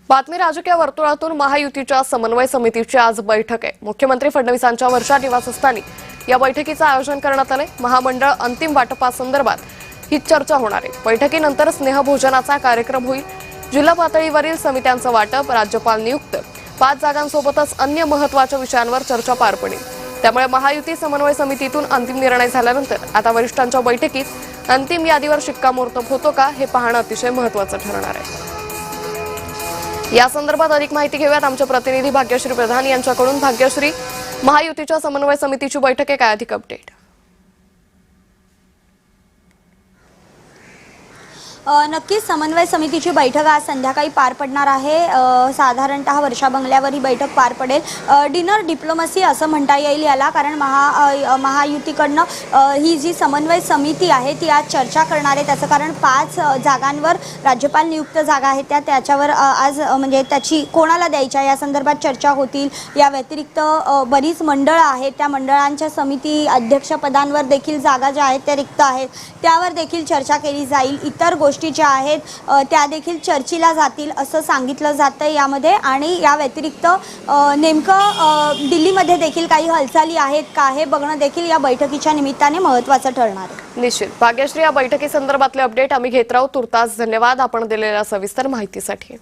बातमी राजकीय वर्तुळातून महायुतीच्या समन्वय समितीची आज बैठक आहे। मुख्यमंत्री फडणवीसांच्या वर्षा निवासस्थानी या बैठकीचं आयोजन करण्यात आले। महामंडळ अंतिम वाटपासंदर्भात ही चर्चा होणार आहे। बैठकीनंतर स्नेहभोजनाचा कार्यक्रम होईल। जिल्हा पातळीवरील समित्यांचं वाटप, राज्यपाल नियुक्त, 5 जागांसोबतच अन्य महत्त्वाच्या विषयांवर चर्चा पार पडेल। त्यामुळे महायुती समन्वय समितीतून अंतिम निर्णय झाल्यानंतर आता वरिष्ठांच्या बैठकीत अंतिम यादीवर शिक्कामोर्तब होतो का हे पाहणं अतिशय महत्त्वाचं ठरणार आहे। या संदर्भात अधिक माहिती घेऊयात आमचे प्रतिनिधी भाग्यश्री प्रधान यांच्याकडून। भाग्यश्री, महायुतीच्या समन्वय समितीची बैठक आहे, काय अधिक अपडेट? नक्कीच समन्वय समितीची बैठक आज संध्याकाळी पार पडणार आहे। साधारणतः वर्षा बंगल्यावर ही बैठक पार पडेल। डिनर डिप्लोमसी असं म्हणता येईल याला, कारण महायुतीकडनं ही जी समन्वय समिती आहे ती आज चर्चा करणार आहे। त्याचं कारण 5 जागांवर राज्यपाल नियुक्त जागा आहेत त्याच्यावर आज म्हणजे त्याची कोणाला द्यायच्या या संदर्भात चर्चा होतील। या व्यतिरिक्त बरीच मंडळं आहेत, त्या मंडळांच्या समिती अध्यक्षपदांवर देखील जागा ज्या आहेत त्या रिक्त आहेत, त्यावर देखील चर्चा केली जाईल। इतर गोष्टी ज्या आहेत त्या देखील चर्चेला जातील असं सांगितलं जातं यामध्ये। आणि या व्यतिरिक्त नेमकं दिल्लीमध्ये देखील काही हालचाली आहेत का हे बघणं देखील या बैठकीच्या निमित्ताने महत्त्वाचं ठरणार आहे। निश्चित भाग्यश्री, या बैठकीसंदर्भातले अपडेट आम्ही घेत राहू। तुर्तास धन्यवाद आपण दिलेल्या सविस्तर माहितीसाठी।